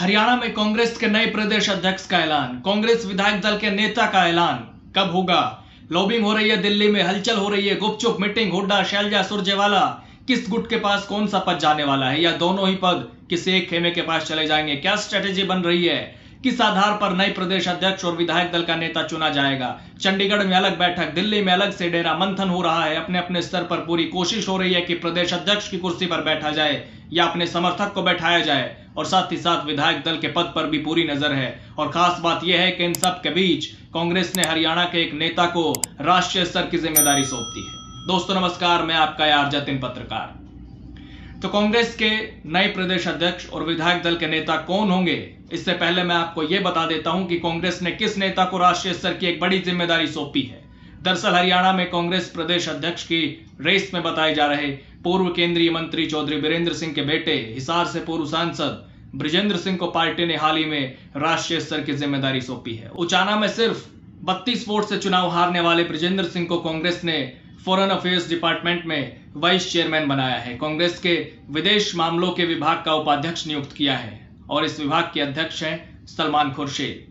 हरियाणा में कांग्रेस के नए प्रदेश अध्यक्ष का ऐलान, कांग्रेस विधायक दल के नेता का ऐलान कब होगा? लॉबिंग हो रही है, दिल्ली में हलचल हो रही है, गुपचुप मीटिंग, हुड्डा, शैलजा सुरजेवाला, किस गुट के पास कौन सा पद जाने वाला है, या दोनों ही पद किसी एक खेमे के पास चले जाएंगे? क्या स्ट्रेटेजी बन रही है? किस आधार पर नए प्रदेश अध्यक्ष और विधायक दल का नेता चुना जाएगा? चंडीगढ़ में अलग बैठक, दिल्ली में अलग से डेरा, मंथन हो रहा है। अपने अपने स्तर पर पूरी कोशिश हो रही है कि प्रदेश अध्यक्ष की कुर्सी पर बैठा जाए या अपने समर्थक को बैठाया जाए, और साथ ही साथ विधायक दल के पद पर भी पूरी नजर है। और खास बात यह है कि इन सब के बीच कांग्रेस ने हरियाणा के एक नेता को राष्ट्रीय स्तर की जिम्मेदारी सौंप दी है। दोस्तों नमस्कार, मैं आपका यार जतिन पत्रकार। तो कांग्रेस के नए प्रदेश अध्यक्ष और विधायक दल के नेता कौन होंगे, इससे पहले मैं आपको यह बता देता हूं कि कांग्रेस ने किस नेता को राष्ट्रीय स्तर की एक बड़ी जिम्मेदारी सौंपी है। दरअसल हरियाणा में कांग्रेस प्रदेश अध्यक्ष की रेस में बताए जा रहे पूर्व केंद्रीय मंत्री चौधरी बीरेंद्र सिंह के बेटे, हिसार से पूर्व सांसद बृजेंद्र सिंह को पार्टी ने हाल ही में राष्ट्रीय स्तर की जिम्मेदारी सौंपी है। उचाना में सिर्फ 32 वोट से चुनाव हारने वाले बृजेंद्र सिंह को कांग्रेस ने फॉरेन अफेयर्स डिपार्टमेंट में वाइस चेयरमैन बनाया है। कांग्रेस के विदेश मामलों के विभाग का उपाध्यक्ष नियुक्त किया है और इस विभाग के अध्यक्ष हैं सलमान खुर्शीद।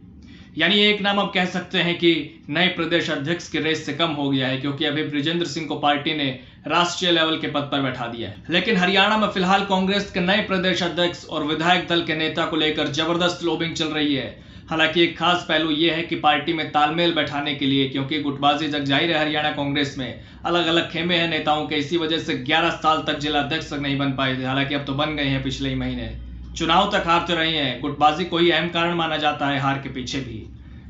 यानी एक नाम अब कह सकते हैं कि नए प्रदेश अध्यक्ष की रेस से कम हो गया है, क्योंकि अभी बृजेंद्र सिंह को पार्टी ने राष्ट्रीय लेवल के पद पर बैठा दिया है। लेकिन हरियाणा में फिलहाल कांग्रेस के नए प्रदेश अध्यक्ष और विधायक दल के नेता को लेकर जबरदस्त लॉबिंग चल रही है। हालांकि एक खास पहलू यह है कि पार्टी में तालमेल बैठाने के लिए, क्योंकि गुटबाजी जग जाहिर है हरियाणा कांग्रेस में, अलग अलग खेमे हैं नेताओं के, इसी वजह से 11 साल तक जिला अध्यक्ष नहीं बन पाए थे। हालांकि अब तो बन गए हैं, पिछले ही महीने चुनाव तक हारते रहे हैं। गुटबाजी को ही अहम कारण माना जाता है हार के पीछे भी।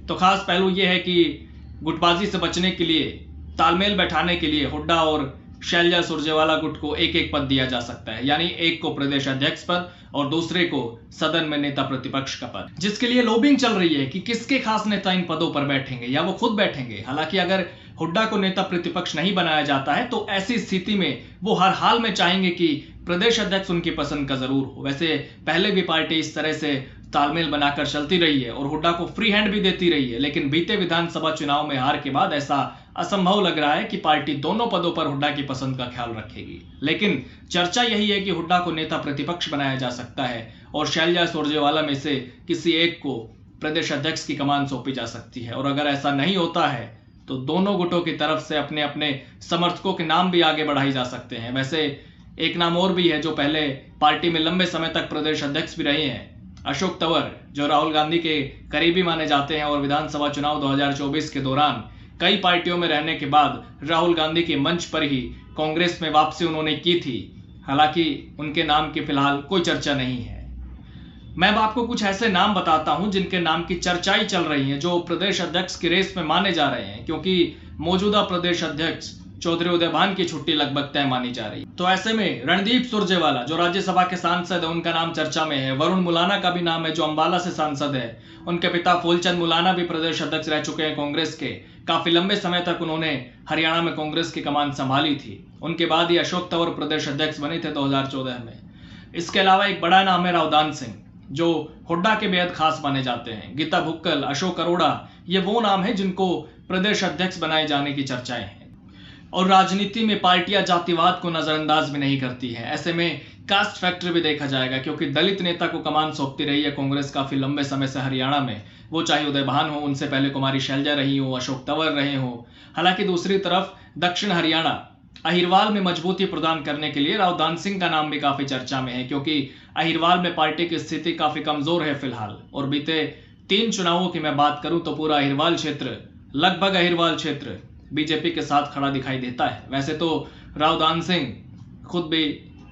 तो खास पहलू यह है कि गुटबाजी से बचने के लिए, तालमेल बैठाने के लिए हुड्डा और शैलजा सुरजेवाला गुट को एक एक पद दिया जा सकता है, यानी एक को प्रदेश अध्यक्ष पद और दूसरे को सदन में नेता प्रतिपक्ष का पद, जिसके लिए लॉबिंग चल रही है कि किसके खास नेता इन पदों पर बैठेंगे या वो खुद बैठेंगे। हालांकि अगर हुड्डा को नेता प्रतिपक्ष नहीं बनाया जाता है तो ऐसी स्थिति में वो हर हाल में चाहेंगे कि प्रदेश अध्यक्ष उनकी पसंद का जरूर हो। वैसे पहले भी पार्टी इस तरह से तालमेल बनाकर चलती रही है और हुड्डा को फ्री हैंड भी देती रही है, लेकिन बीते विधानसभा चुनाव में हार के बाद ऐसा असंभव लग रहा है कि पार्टी दोनों पदों पर हुड्डा की पसंद का ख्याल रखेगी। लेकिन चर्चा यही है कि हुड्डा को नेता प्रतिपक्ष बनाया जा सकता है और शैलजा सुरजेवाला में से किसी एक को प्रदेश अध्यक्ष की कमान सौंपी जा सकती है। और अगर ऐसा नहीं होता है तो दोनों गुटों की तरफ से अपने अपने समर्थकों के नाम भी आगे बढ़ाए जा सकते हैं। वैसे एक नाम और भी है जो पहले पार्टी में लंबे समय तक प्रदेश अध्यक्ष भी रहे हैं, अशोक तंवर, जो राहुल गांधी के करीबी माने जाते हैं और विधानसभा चुनाव 2024 के दौरान कई पार्टियों में रहने के बाद राहुल गांधी के मंच पर ही कांग्रेस में वापसी उन्होंने की थी। हालांकि उनके नाम की फिलहाल कोई चर्चा नहीं है। मैं अब आपको कुछ ऐसे नाम बताता हूं जिनके नाम की चर्चाएं चल रही हैं, जो प्रदेश अध्यक्ष की रेस में माने जा रहे हैं, क्योंकि मौजूदा प्रदेश अध्यक्ष चौधरी उदयभान की छुट्टी लगभग तय मानी जा रही है। तो ऐसे में रणदीप सुरजेवाला जो राज्यसभा के सांसद है, उनका नाम चर्चा में है। वरुण मुलाना का भी नाम है जो अंबाला से सांसद है। उनके पिता फूलचंद मुलाना भी प्रदेश अध्यक्ष रह चुके हैं कांग्रेस के। काफी लंबे समय तक उन्होंने हरियाणा में कांग्रेस की कमान संभाली थी। उनके बाद ही अशोक तंवर प्रदेश अध्यक्ष बने थे 2014 में। इसके अलावा एक बड़ा नाम है रावदान सिंह, जो हुड्डा के बेहद खास माने जाते हैं। गीता भुक्कल, अशोक अरोड़ा, ये वो नाम है जिनको प्रदेश अध्यक्ष बनाए जाने की चर्चाएं हैं। और राजनीति में पार्टियां जातिवाद को नजरअंदाज भी नहीं करती है। ऐसे में कास्ट फैक्टर भी देखा जाएगा, क्योंकि दलित नेता को कमान सौंपती रही है कांग्रेस काफी लंबे समय से हरियाणा में। वो चाहे उदयभान हो, उनसे पहले कुमारी शैलजा रही हो, अशोक तंवर रहे हो। हालांकि दूसरी तरफ दक्षिण हरियाणा अहिरवाल में मजबूती प्रदान करने के लिए रावदान सिंह का नाम भी काफी चर्चा में है, क्योंकि अहिरवाल में पार्टी की स्थिति काफी कमजोर है फिलहाल। और बीते 3 चुनावों की मैं बात करूं तो पूरा अहिरवाल क्षेत्र, लगभग अहिरवाल क्षेत्र बीजेपी के साथ खड़ा दिखाई देता है। वैसे तो रावदान सिंह खुद भी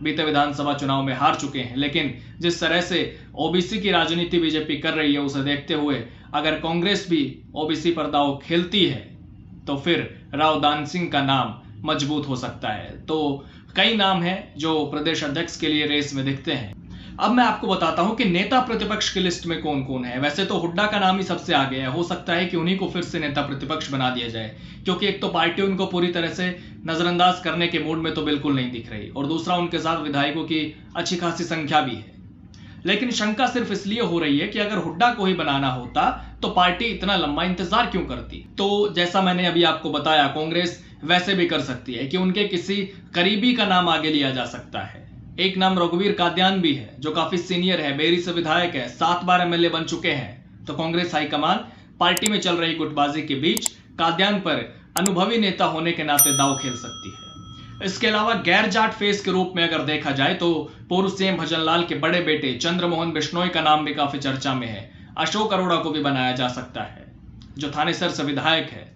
बीते विधानसभा चुनाव में हार चुके हैं, लेकिन जिस तरह से ओबीसी की राजनीति बीजेपी कर रही है, उसे देखते हुए अगर कांग्रेस भी ओबीसी पर दांव खेलती है तो फिर रावदान सिंह का नाम मजबूत हो सकता है। तो कई नाम हैं जो प्रदेश अध्यक्ष के लिए रेस में दिखते हैं। अब मैं आपको बताता हूं कि नेता प्रतिपक्ष की लिस्ट में कौन कौन है। वैसे तो हुड्डा का नाम ही सबसे आगे है। हो सकता है कि उन्हीं को फिर से नेता प्रतिपक्ष बना दिया जाए, क्योंकि एक तो पार्टी उनको पूरी तरह से नजरअंदाज करने के मूड में तो बिल्कुल नहीं दिख रही, और दूसरा उनके साथ विधायकों की अच्छी खासी संख्या भी है। लेकिन शंका सिर्फ इसलिए हो रही है कि अगर हुड्डा को ही बनाना होता तो पार्टी इतना लंबा इंतजार क्यों करती। तो जैसा मैंने अभी आपको बताया, कांग्रेस वैसे भी कर सकती है कि उनके किसी करीबी का नाम आगे लिया जा सकता है, एक नाम रघुवीर कादियान भी है, जो काफी सीनियर है, बेरी से विधायक है, 7 बार एमएलए बन चुके हैं। तो कांग्रेस हाईकमान पार्टी में चल रही गुटबाजी के बीच कादियान पर अनुभवी नेता होने के नाते दांव खेल सकती है। इसके अलावा गैर जाट फेस के रूप में अगर देखा जाए तो पूर्व सीएम भजनलाल के बड़े बेटे चंद्रमोहन बिश्नोई का नाम भी काफी चर्चा में है। अशोक अरोड़ा को भी बनाया जा सकता है, जो थानेसर से विधायक है।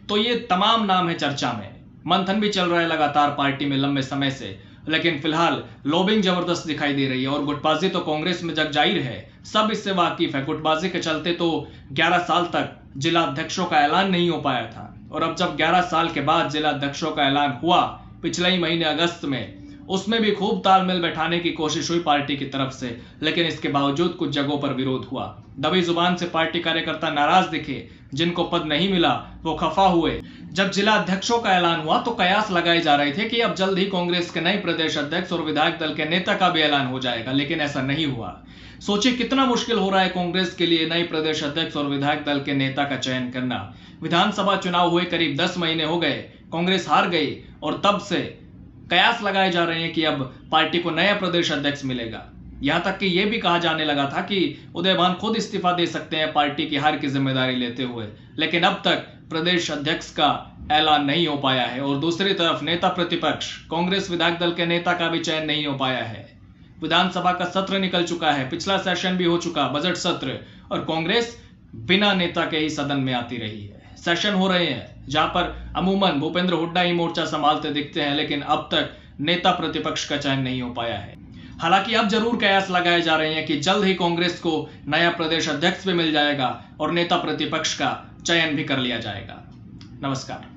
तो ये तमाम नाम है चर्चा में। मंथन भी चल रहा है लगातार पार्टी में लंबे समय से, लेकिन फिलहाल लॉबिंग जबरदस्त दिखाई दे रही है और गुटबाजी तो कांग्रेस में जग जाहिर है, सब इससे वाकिफ है। गुटबाजी के चलते तो 11 साल तक जिला अध्यक्षों का ऐलान नहीं हो पाया था, और अब जब 11 साल के बाद जिला अध्यक्षों का ऐलान हुआ पिछले ही महीने अगस्त में, उसमें भी खूब तालमेल बैठाने की कोशिश हुई पार्टी की तरफ से, लेकिन इसके बावजूद कुछ जगहों पर विरोध हुआ। दबी जुबान से पार्टी कार्यकर्ता नाराज दिखे, जिनको पद नहीं मिला वो खफा हुए। जब जिला अध्यक्षों का ऐलान हुआ तो कयास लगाए जा रहे थे कि अब जल्द ही कांग्रेस के नए प्रदेश अध्यक्ष और विधायक दल के नेता का भी ऐलान हो जाएगा, लेकिन ऐसा नहीं हुआ। सोचिए कितना मुश्किल हो रहा है कांग्रेस के लिए नए प्रदेश अध्यक्ष और विधायक दल के नेता का चयन करना। विधानसभा चुनाव हुए करीब 10 महीने हो गए, कांग्रेस हार गई और तब से कयास लगाए जा रहे हैं कि अब पार्टी को नया प्रदेश अध्यक्ष मिलेगा। यहां तक कि यह भी कहा जाने लगा था कि उदयभान खुद इस्तीफा दे सकते हैं पार्टी की हार की जिम्मेदारी लेते हुए, लेकिन अब तक प्रदेश अध्यक्ष का ऐलान नहीं हो पाया है। और दूसरी तरफ नेता प्रतिपक्ष कांग्रेस विधायक दल के नेता का भी चयन नहीं हो पाया है। विधानसभा का सत्र निकल चुका है, पिछला सेशन भी हो चुका, बजट सत्र, और कांग्रेस बिना नेता के ही सदन में आती रही है। सेशन हो रहे हैं जहां पर अमूमन भूपेंद्र हुड्डा ही मोर्चा संभालते दिखते हैं, लेकिन अब तक नेता प्रतिपक्ष का चयन नहीं हो पाया है। हालांकि अब जरूर कयास लगाए जा रहे हैं कि जल्द ही कांग्रेस को नया प्रदेश अध्यक्ष भी मिल जाएगा और नेता प्रतिपक्ष का चयन भी कर लिया जाएगा। नमस्कार।